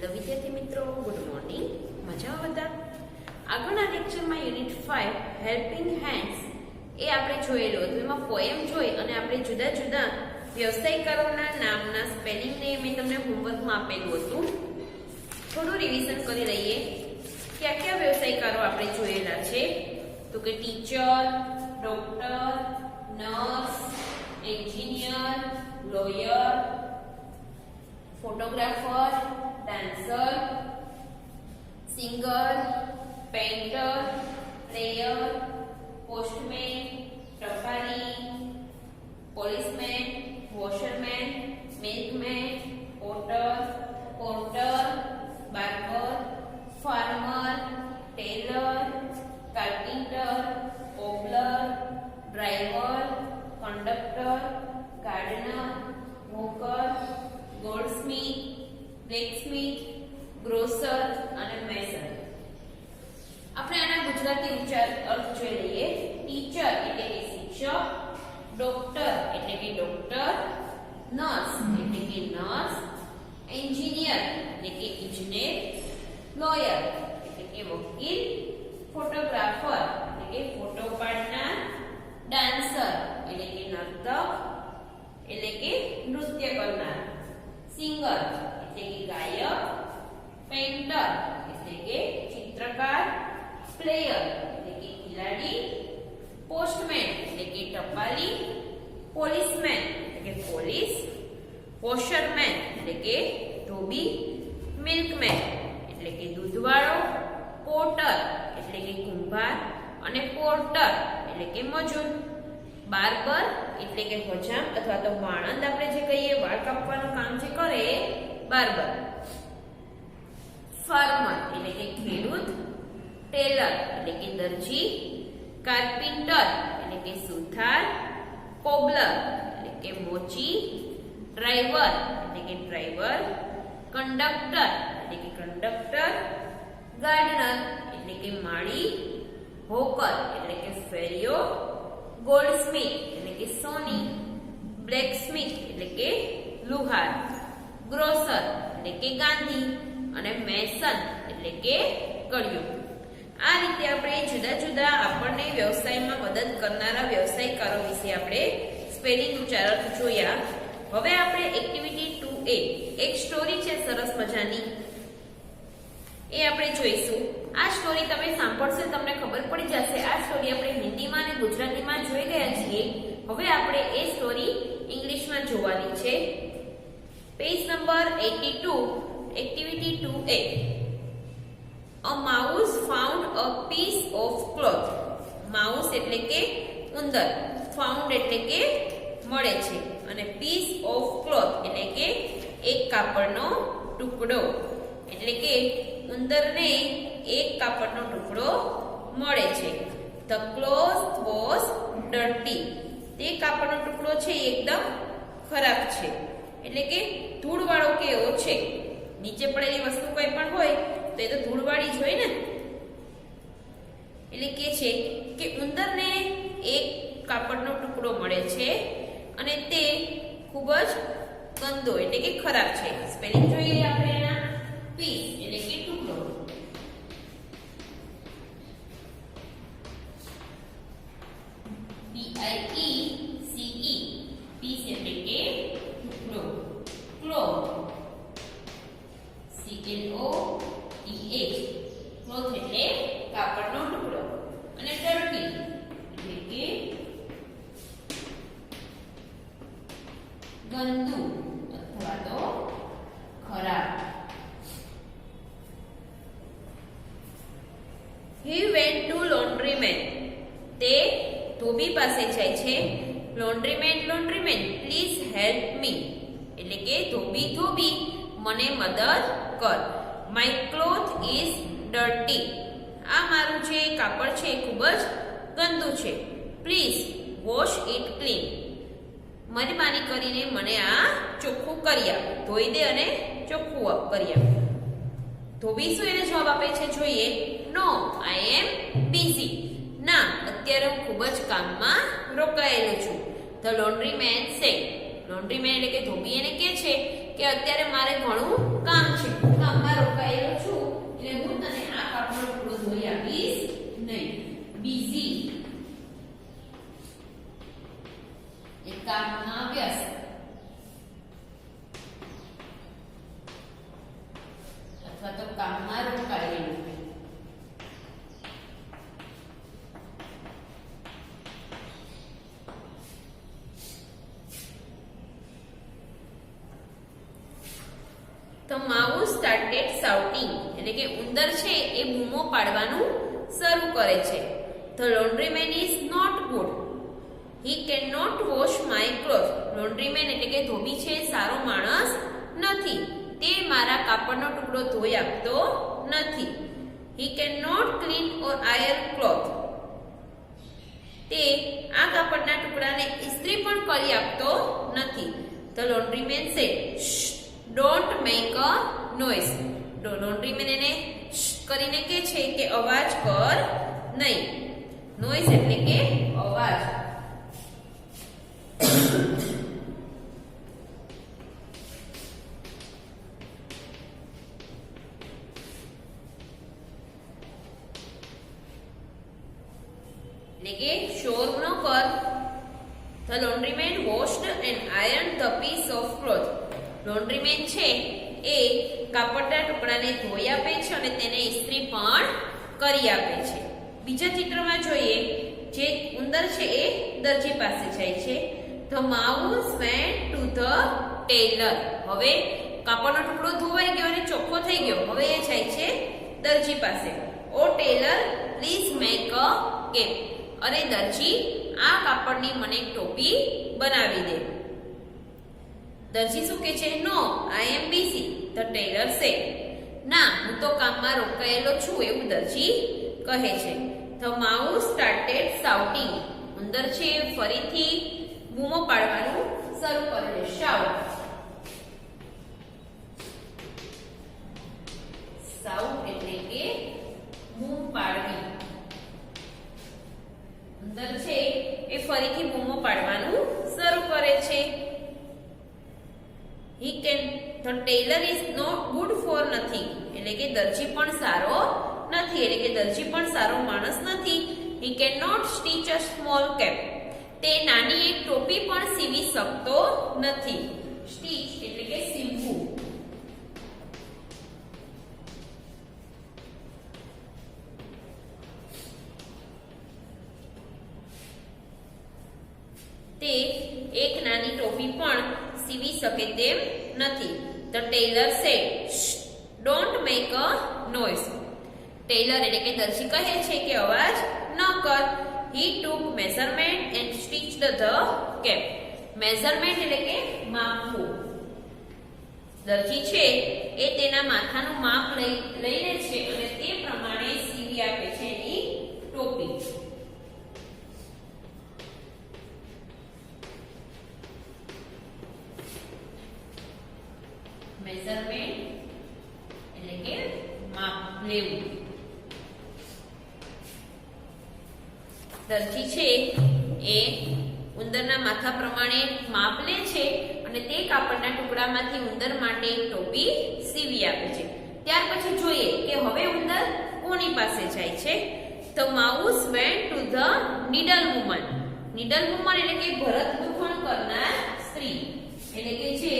Hello વિદ્યાર્થી મિત્રો, good morning. મજામાં બધા? આગળના લેક્ચરમાં યુનિટ 5 હેલ્પિંગ હેન્ડ્સ એ આપણે જોયેલું હતું. એમાં પોએમ જોઈ અને આપણે જુદા જુદા વ્યવસાયકારોના નામના સ્પેલિંગને મેં તમને હોમવર્કમાં આપેલું હતું. થોડું રિવિઝન કરી લઈએ. કયા કયા વ્યવસાયકારો આપણે જોયેલા છે? તો કે teacher, doctor, nurse, engineer, lawyer, photographer, dancer, singer, painter, player, postman, ટપાલી, policeman, washerman, milkman, porter, barber, farmer, tailor, carpenter, cobbler, driver, conductor, gardener, hawker, goldsmith, blacksmith, grocer અને મેસન. આપણે આના ગુજરાતી ઉચ્ચાર અર્થ જોઈ લઈએ. ટીચર એટલે કે શિક્ષક, ડોક્ટર એટલે કે ડોક્ટર, નર્સ એટલે કે નર્સ, એન્જિનિયર એટલે કે ઇજનેર, લોયર એટલે કે વકીલ, ફોટોગ્રાફર એટલે કે ફોટો પાડનાર, ડાન્સર એટલે કે નર્તક એટલે કે નૃત્ય કરનાર, સિંગર એટલે કે ગાયક, પેઇન્ટર એટલે કે ચિત્રકાર, પ્લેયર એટલે કે ખેલાડી, પોસ્ટમેન એટલે કે ટપાલી, પોલીસમેન એટલે કે પોલીસ, વોશરમેન એટલે કે ધોબી, મિલ્કમેન એટલે કે દૂધવાળો, પોર્ટર એટલે કે કુંભાર અને પોર્ટર એટલે કે મજૂર, બાર્બર એટલે કે હજામ અથવા તો વાણંદ આપણે જે કહીએ વાળ કાપવાનું કામ જે કરે એ બાર્બર, ફાર્મર એટલે કે ખેડૂત, ટેલર એટલે કે દરજી, કાર્પેન્ટર એટલે કે સુથાર, કોબલર એટલે કે મોચી, ડ્રાઈવર એટલે કે ડ્રાઈવર, કંડક્ટર એટલે કે કંડક્ટર, ગાર્ડનર એટલે કે માળી, હોકર એટલે કે ફેરિયો, ગોલ્ડસ્મિથ એટલે કે સોની, બ્લેકસ્મિથ એટલે કે લુહાર, ગ્રોસર એટલે કે ગાંધી અને મેસન એટલે કે કડિયું. આ રીતે આપણે જુદા જુદા આપણને વ્યવસાયમાં મદદ કરનારા વ્યવસાયકારો વિશે આપણે સ્પેલિંગ ઉચ્ચાર જોયા. હવે આપણે એક્ટિવિટી 2A એક સ્ટોરી છે સરસ મજાની, એ આપણે જોઈશું. આ સ્ટોરી તમે સાંભળશો તમને ખબર પડી જશે. આ સ્ટોરી આપણે હિન્દીમાં અને ગુજરાતીમાં જોઈ ગયા છીએ. હવે આપણે એ સ્ટોરી ઇંગ્લિશમાં જોવાની છે. Page number 82, activity 2A. A mouse found a piece of cloth. Mouse એટલે કે ઉંદર, ફાઉન્ડ એટલે કે મળે છે અને પીસ ઓફ ક્લોથ એટલે કે એક કાપડનો ટુકડો, એટલે કે ઉંદરને એક કાપડનો ટુકડો મળે છે. The cloth was dirty. તે કાપડનો ટુકડો છે એકદમ ખરાબ છે, એટલે કે ધૂળવાળો કે એવો છે. નીચે પડેલી વસ્તુ કોઈ પણ હોય તો એ તો ધૂળવાળી જ હોય ને. એટલે કે છે કે ઉંદરને એક કાપડનો ટુકડો મળે છે અને તે ખૂબ જ ગંદો એટલે કે ખરાબ છે. સ્પેલિંગ જોઈએ આપણે એના. પીસ એટલે કે ટુકડો, PIECE, પીસ એટલે કે ટુકડો, ક્લોથ, CLOTH, ક્લોથ એટલે કાપડનો ટુકડો અને ડર્ટી એટલે કે ગંદુ અથવા તો ખરાબ. He went to laundryman. તે ધોબી પાસે જાય છે. laundryman, please help me. એટલે કે ધોબી મને મદદ કર. My cloth is dirty. આ મારું જે કાપડ છે એ ખૂબ જ ગંદુ છે. Please wash it clean. મહેરબાની કરીને મને આ ચોખ્ખું કરી આપ. ધોઈ દે અને ચોખ્ખું કરી આપ. ધોબી શું એને જવાબ આપે છે જોઈએ. No, I am busy. ના, અત્યારે હું ખૂબ જ કામમાં રોકાયેલો છું. The laundryman said. લોન્ડ્રીમેન એટલે કે ધોબી એને કહે છે કે અત્યારે મારે ઘણું કામ છે, કામમાં કામમાં રોકાયેલો છું એટલે હું તને આ કાપડનો ટુકડો ધોઈ આપીશ નહીં. બિઝી એ કામમાં વ્યસ્ત અથવા તો કામમાં રોકાયેલું. The mouse started shouting એટલે કે ઉંદર છે એ બૂમો પાડવાનું શરૂ કરે છે. The laundryman is not good. He cannot wash my clothes. laundryman એટલે કે ધોબી છે સારો માણસ નથી. તે મારા કાપડનો ટુકડો ધોઈ આપતો નથી. He cannot clean or iron cloth. તે આ કાપડના ટુકડાને ઇસ્ત્રી પણ કરી આપતો નથી. The laundryman said, Shh, don't make a noise. laundryman એને કરીને કહે છે કે અવાજ કર નહીં. noise એટલે કે અવાજ. એટલે કે શોર ન કર. The laundryman washed and ironed the piece of cloth. laundryman છે એ કાપડના ટુકડાને ધોઈ આપે છે અને તેને ઇસ્ત્રી પણ કરી આપે છે. બીજા ચિત્રમાં જોઈએ, જે ઉંદર છે એ દરજી પાસે જાય છે. The mouse went to the tailor. હવે કાપડનો ટુકડો ધોવાઈ ગયો અને ચોખ્ખો થઈ ગયો. હવે એ જાય છે દરજી પાસે. Oh tailor, please make a cap. અરે દરજી, આ કાપડની મને ટોપી બનાવી દે. દરજી શું કહે છે? નો, આઈ એમ બિઝી. ધ ટેલર સે. ના, હું તો કામમાં રોકાયેલો છું એવું દરજી કહે છે. The mouse started shouting. ઉંદર છે ફરીથી બૂમો પાડવાનું શરૂ કરે છે. શાઉટ. શાઉટ એટલે કે બૂમ પાડવી. ઉંદર છે એ ફરીથી બૂમો પાડવાનું શરૂ કરે છે. The tailor is not good for nothing. એટલે કે દરજી પણ સારો નથી. એટલે કે દરજી પણ સારો માણસ નથી. He cannot stitch a small cap. તે નાની એક ટોપી પણ સીવી શકતો નથી. સ્ટીચ એટલે કે સીવવું. તે એક નાની ટોપી પણ સીવી શકે તેમ નથી. The tailor said, Shh, don't make a noise. Tailor એટલે કે દરજી કહે છે કે અવાજ ન કર. He took measurement and stitched the cap. measurement એટલે કે માપવું. દરજી છે એ તેના માથાનું માપ લઈને છે અને તે પ્રમાણે સીવી આપે છે એની ટોપી. મેઝરમેન્ટ એટલે કે માપ લેવું. દરજી છે એ ઉંદરના માથા પ્રમાણે માપ લે છે અને તે કાપડના ટુકડામાંથી ઉંદર માટે એક ટોપી સીવી આપે છે. ત્યાર પછી જોઈએ કે હવે ઉંદર કોની પાસે જાય છે. The mouse went to the needle woman. needle woman એટલે કે ભરત ગૂંથણ કરનાર સ્ત્રી. એટલે કે જે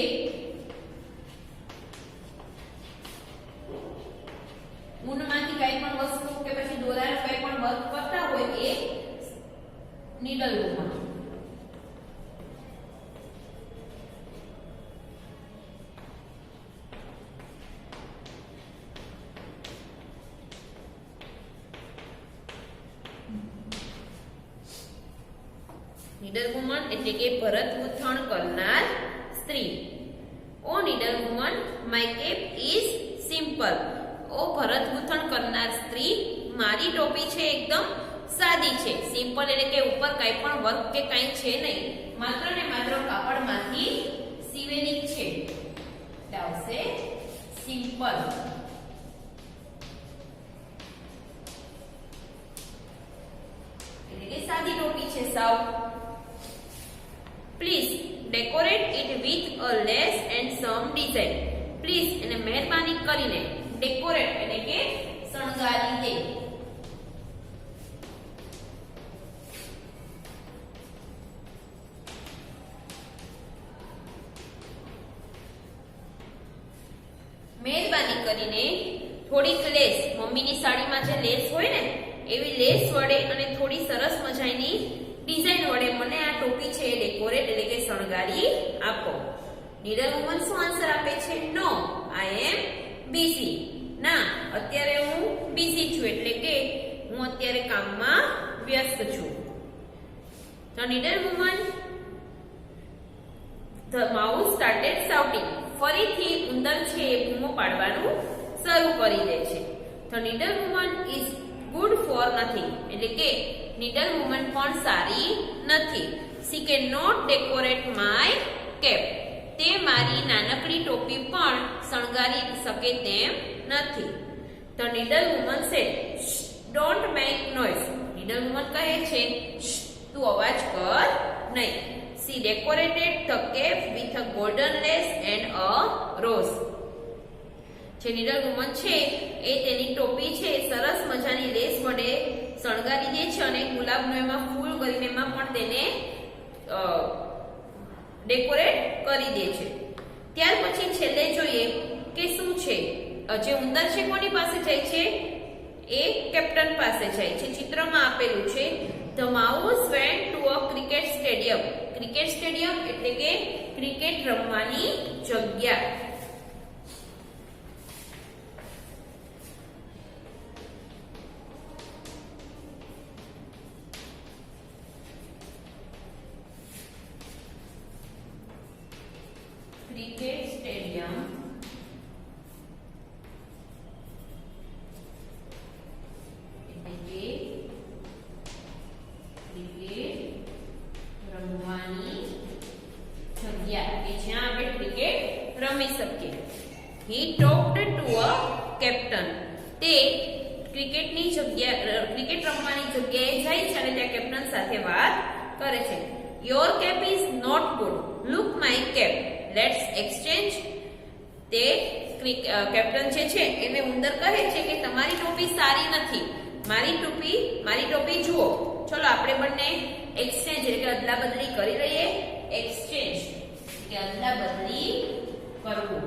ઊનમાંથી કઈ પણ વસ્તુ કે પછી દોરાનું કઈ પણ વર્ક કરતા હોય એ નીડલ વુમન. નીડલ વુમન એટલે કે ભરત ગૂંથણ કરનાર સ્ત્રી. Oh needle woman, my cap is simple. ઓ ભરત ગૂંથણ કરનાર સ્ત્રી, મારી ટોપી છે એકદમ સાદી છે. સિમ્પલ એટલે કે ઉપર કઈ પણ વર્ક કે કઈ છે નહીં, માત્ર ને માત્ર કાપડમાંથી સીવેલી છે. આવશે સિમ્પલ. એટલે કે સાદી ટોપી છે સાવ. Please decorate it with a lace and some design. Please એને મહેરબાની કરીને ડેકોરેટ એટલે કે શણગારી દે. મહેરબાની કરીને થોડીક લેસ, મમ્મીની સાડીમાં જે લેસ હોય ને એવી લેસ વડે અને થોડી સરસ મજાની ડિઝાઇન વડે મને આ ટોપી છે એ ડેકોરેટ એટલે કે શણગારી આપો. નીડલ વુમન શું આન્સર આપે છે? નો, આઈ એમ બિઝી. ના, અત્યારે હું બિઝી છું એટલે કે હું અત્યારે કામમાં વ્યસ્ત છું. તો needle woman the mouse started shouting. ફરીથી ઉંદર છે એ બૂમો પાડવાનું શરૂ કરી દે છે. તો needle woman is good for nothing એટલે કે નીડલ વુમન પણ સારી નથી. She can not decorate my cap. તે મારી નાનકડી ટોપી પણ શણગારી શકે તેમ નથી. તો needle woman said don't make noise. Needle woman કહે છે તું અવાજ કર નહીં. She decorated the cape with a golden lace and a rose. જે નીડલ વુમન છે એ તેની ટોપી છે સરસ મજાની લેસ વડે શણગારી દે છે અને ગુલાબનું એમાં ફૂલ કરીને એમાં પણ તેને ડેકોરેટ કરી દે છે. ત્યાર પછી છેલ્લે જોઈએ કે શું છે. જે ઉંદર છે કોની પાસે જાય છે? એ કેપ્ટન પાસે જાય છે. ચિત્રમાં આપેલું છે The mouse went to a cricket stadium. Cricket stadium એટલે કે ક્રિકેટ રમવાની જગ્યા. ક્રિકેટ સ્ટેડિયમ એટલે કે ક્રિકેટ રમવાની જગ્યા કે જ્યાં આપણે ક્રિકેટ રમી શકીએ. He talked to a captain. તે ક્રિકેટની જગ્યા ક્રિકેટ રમવાની જગ્યાએ જાય છે અને ત્યાં કેપ્ટન સાથે વાત કરે છે. Your cap is not good. Look my cap. Let's exchange. તે કેપ્ટન જે છે એને ઉંદર કહે છે કે તમારી ટોપી સારી નથી, મારી ટોપી જુઓ, ચલો આપણે બંને એક્સચેન્જ એટલે કે અદલા બદલી કરી લઈએ. એક્સચેન્જ કે અદલા બદલી કરવું.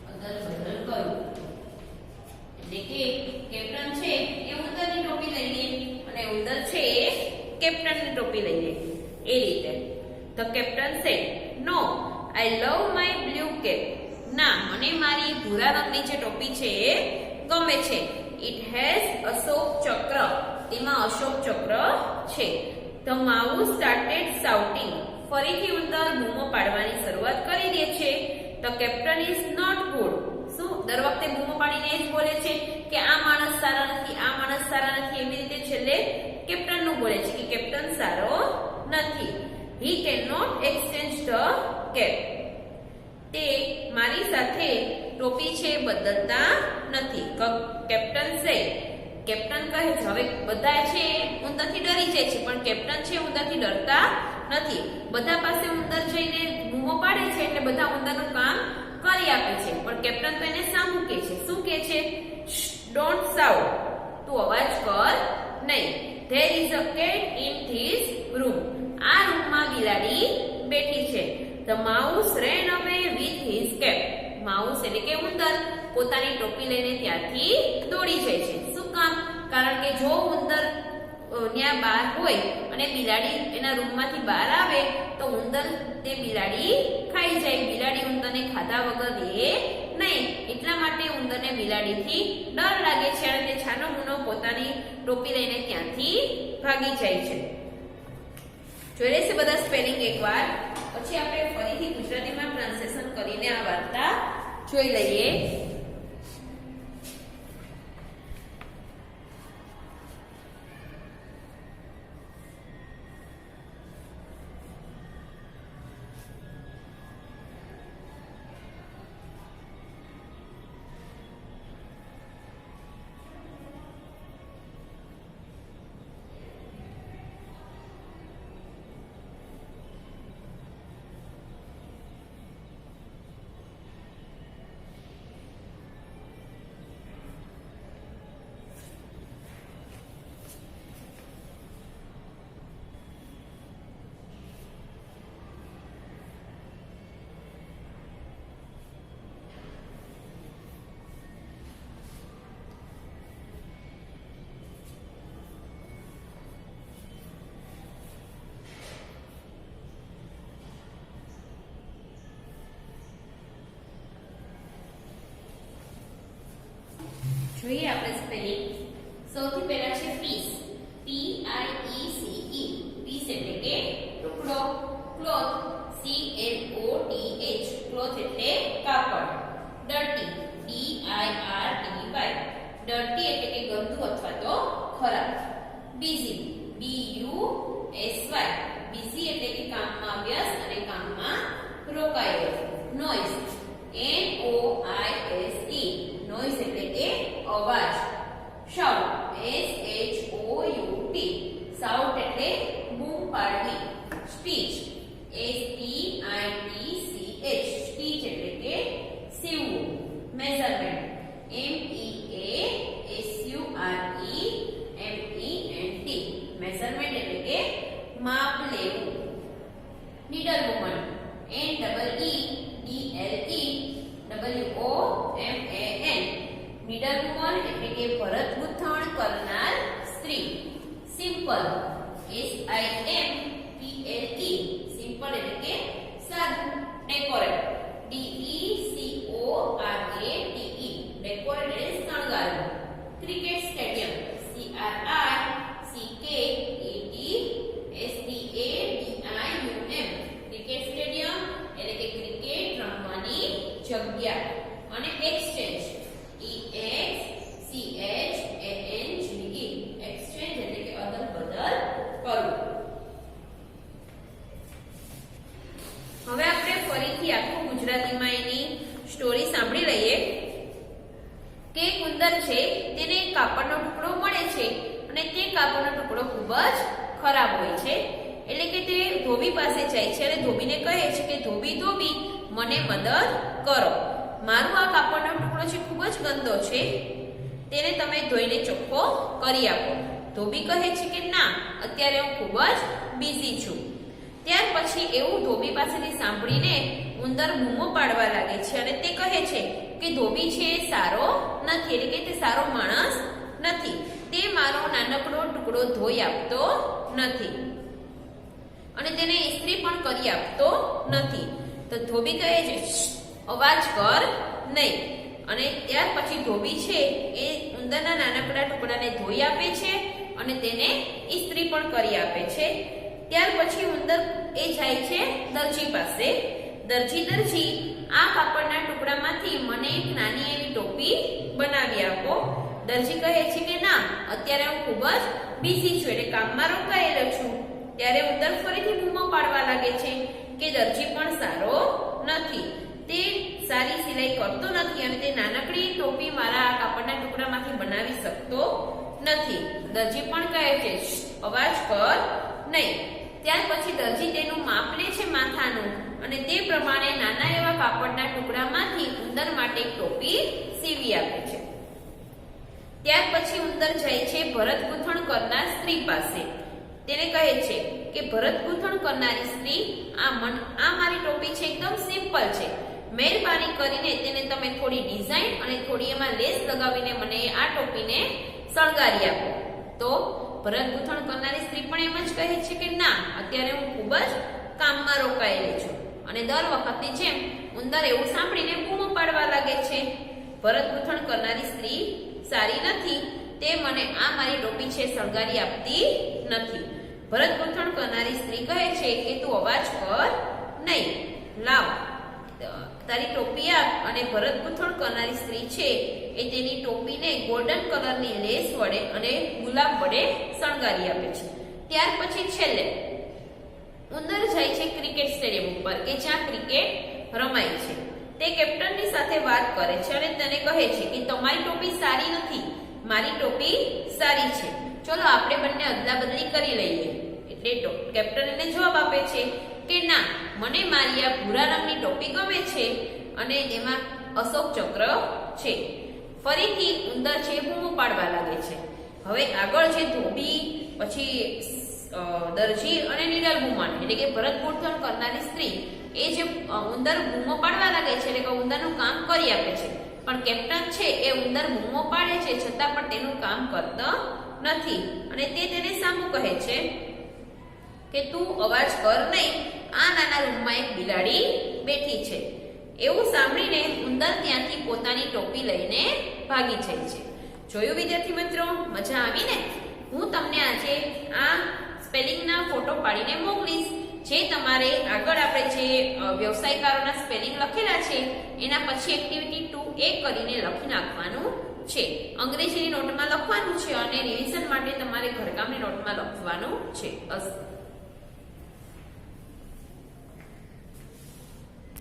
અદલ બદલ કરવું એટલે કે કેપ્ટન છે એ ઉંદરની ટોપી લઈ લે અને ઉંદર છે એ કેપ્ટનની ટોપી લઈ લે એ રીતે. The captain said no, I love my blue cap. ના, મને મારી ભૂરા રંગની જે ટોપી છે એ ગમે છે. ઇટ હેઝ અશોક ચક્ર. તેમાં અશોક ચક્ર છે. The mouse started shouting. ફરીથી ઉંદર બૂમો પાડવાની શરૂઆત કરી દે છે. The captain is not good. શું દર વખતે બૂમો પાડીને જ બોલે છે કે આ માણસ સારા નથી, આ માણસ સારા નથી. એવી રીતે છેલ્લે કેપ્ટનનું બોલે છે કે કેપ્ટન સારો નથી. He cannot exchange the cap. તે મારી સાથે ટોપી છે બદલતા નથી. કેપ્ટન સે. કેપ્ટન કહે છે હવે બધા છે ઉંદરથી ડરી જાય છે પણ કેપ્ટન છે ઉંદરથી ડરતા નથી. બધા પાસે ઉંદર જઈને બૂમો પાડે છે એટલે બધા ઉંદરનું કામ કરી આપે છે પણ કેપ્ટન તો એને સામું કહે છે. શું કહે છે? Don't shout. તું અવાજ કર નહીં. There is a cat in his room. આ રૂમમાં બિલાડી બેઠી છે. The mouse ran away with his cap. Mouse એટલે કે ઉંદર પોતાની ટોપી લઈને ત્યાંથી દોડી જાય છે. શું કામ? કારણ કે જો ઉંદર ત્યાં બહાર હોય અને બિલાડી એના રૂમમાંથી બહાર આવે તો ઉંદર તે બિલાડી ખાઈ જાય. બિલાડી ઉંદરને ખાધા વગર રહે નહીં. એટલા માટે ઉંદરને બિલાડીથી ડર લાગે છે અને તે છાનો મૂનો પોતાની ટોપી લઈને ત્યાંથી ભાગી જાય છે. જોઈ લેશે બધા સ્પેલિંગ એકવાર, પછી આપણે ફરીથી ગુજરાતીમાં ટ્રાન્સલેશન કરીને આ વાર્તા જોઈ લઈએ. સ્પેલિંગ. સૌથી પહેલા છે પીસ, PIECE, પીસ એટલે કે ટુકડો. ક્લોથ, CLOTH, ક્લોથ એટલે કાપડ. ડર્ટી, DIRTY, ડર્ટી એટલે કે ગંદુ અથવા તો ખરાબ. બિઝી, BUSY, બિઝી એટલે કે કામમાં વ્યસ્ત અને કામમાં રોકાયેલો. નોઇઝ, NOISE, નોઇઝ એટલે કે અવાજ. શાઉટ, SHOUT, શાઉટ એટલે બૂમ પાડવી. સ્પીચ, SPITCH, સ્પીચ એટલે કે સીવવું. મેઝરમેન્ટ, MEASUREMENT, મેઝરમેન્ટ એટલે કે માપ લેવું. Needle woman, NEEDLEWOMAN, needle woman એટલે કે ભરત ગૂંથણ કરનાર સ્ત્રી. સિમ્પલ, SIMPLE, સિમ્પલ એટલે કે સાદું. ડેકોરેટ, DECORATE, ડેકોરેટ એટલે શણગારવું. Cricket stadium, CRICKET STADIUM, cricket stadium એટલે કે ક્રિકેટ રમવાની જગ્યા. અને એક્સચેન્જ, EXCHANGE, એક્સચેન્જ એટલે કે અદલ બદલ કરવું. હવે આપણે ફરીથી આખું ગુજરાતીમાં એની સ્ટોરી સાંભળી લઈએ કે એક ઉંદર છે તેને એક કાપડનો ટુકડો મળે છે અને તે કાપડનો ટુકડો ખૂબ જ ખરાબ હોય છે. એટલે કે તે ધોબી પાસે જાય છે અને ધોબીને કહે છે કે ધોબી ધોબી મને મદદ કરો, મારું આ કાપડનો ટુકડો છે ખૂબ જ ગંદો છે, તેને તમે ધોઈને ચોખ્ખો કરી આપો. ધોબી કહે છે કે ના, અત્યારે હું ખૂબ જ બિઝી છું. ત્યાર પછી એવું ધોબી પાસેથી સાંભળીને ઉંદર બૂમો પાડવા લાગે છે અને તે કહે છે કે ધોબી છે એ સારો નથી, એટલે કે તે સારો માણસ નથી, તે મારો નાનકડો ટુકડો ધોઈ આપતો નથી અને તેને ઇસ્ત્રી પણ કરી આપતો નથી. તો ધોબી કહે છે અવાજ કર નહીં. અને ત્યાર પછી ધોબી છે એ ઉંદરના નાનકડા ટુકડાને ધોઈ આપે છે અને તેને ઇસ્ત્રી પણ કરી આપે છે. ત્યાર પછી ઉંદર એ જાય છે દરજી પાસે. દરજી, આ કાપડના ટુકડામાંથી મને એક નાની એવી ટોપી બનાવી આપો. દરજી કહે છે કે ના, અત્યારે હું ખૂબ જ બિઝી છું, એટલે કામમાં રોકાયેલો છું. ત્યારે ઉંદર ફરીથી બૂમો પાડવા લાગે છે કે દરજી પણ સારો નથી, તે સારી સિલાઈ કરતો નથી અને તે નાનકડી ટોપી મારા આ કાપડના ટુકડામાંથી બનાવી શકતો નથી. દરજી પણ કહે છે અવાજ કર નહીં. ત્યાર પછી દરજી તેનું માપ લે છે માથાનું અને તે પ્રમાણે નાના એવા કાપડના ટુકડામાંથી ઉંદર માટે ટોપી સીવી આપે છે. ત્યાર પછી ઉંદર જાય છે ભરત ગૂંથણ કરનાર સ્ત્રી પાસે. તેને કહે છે કે ભરત ગૂંથણ કરનારી સ્ત્રી, આ મારી ટોપી છે એકદમ સિમ્પલ છે, મહેરબાની કરીને તેને તમે થોડી ડિઝાઇન અને થોડી એમાં લેસ લગાવીને મને આ ટોપીને શણગારી આપો. તો ભરત ગૂંથણ કરનારી સ્ત્રી પણ એમ જ કહે છે કે ના, અત્યારે હું ખૂબ જ કામમાં રોકાયેલી છું. અને દર વખતની જેમ ઉંદર એવું સાંભળીને બૂમો પાડવા લાગે છે ભરત ગૂંથણ કરનારી સ્ત્રી સારી નથી, તે મને આ મારી ટોપી છે શણગારી આપતી નથી. ભરત ગૂંથણ કરનારી સ્ત્રી કહે છે કે તું અવાજ કર નહીં, લાવ તારી ટોપી આપ. અને ભરત ગૂંથણ કરનારી સ્ત્રી છે એ તેની ટોપીને ગોલ્ડન કલરની લેસ વડે અને ગુલાબ વડે શણગારી આપે છે. ત્યાર પછી છેલ્લે ઉંદર જાય છે ક્રિકેટ સ્ટેડિયમ ઉપર કે જ્યાં ક્રિકેટ રમાય છે. તે કેપ્ટનની સાથે વાત કરે છે અને તેને કહે છે કે તમારી ટોપી સારી નથી, મારી ટોપી સારી છે, ચલો આપણે બંને અદલા બદલી કરી લઈએ. એટલે કેપ્ટન એને જવાબ આપે છે કે ના, મને મારી આ ભૂરા રંગની ટોપી ગમે છે અને એમાં અશોક ચક્ર છે. ફરીથી ઉંદર છે બૂમો પાડવા લાગે છે. હવે આગળ છે ધોબી, પછી દરજી અને નીડલ વુમન એટલે કે ભરત ગૂંથણ કરનારી સ્ત્રી, એ જે ઉંદર બૂમો પાડવા લાગે છે એટલે કે ઉંદરનું કામ કરી આપે છે. પણ કેપ્ટન છે એ ઉંદર બૂમો પાડે છે છતાં પણ તેનું કામ કરતો નથી અને તે તેને સામું કહે છે કે તું અવાજ કર નહીં, આ નાના રૂમમાં એક બિલાડી બેઠી છે. એવું સાંભળીને ઉંદર ત્યાંથી પોતાની ટોપી લઈને ભાગી જાય છે. જોયું વિદ્યાર્થી મિત્રો, મજા આવી ને? હું તમને આજે આ સ્પેલિંગના ફોટો પાડીને મોકલીશ, જે તમારે આગળ આપણે જે વ્યવસાયકારોના સ્પેલિંગ લખેલા છે એના પછી એક્ટિવિટી 2A કરીને લખી નાખવાનું છે. અંગ્રેજીની નોટમાં લખવાનું છે અને રિવિઝન માટે તમારે ઘરકામની નોટમાં લખવાનું છે.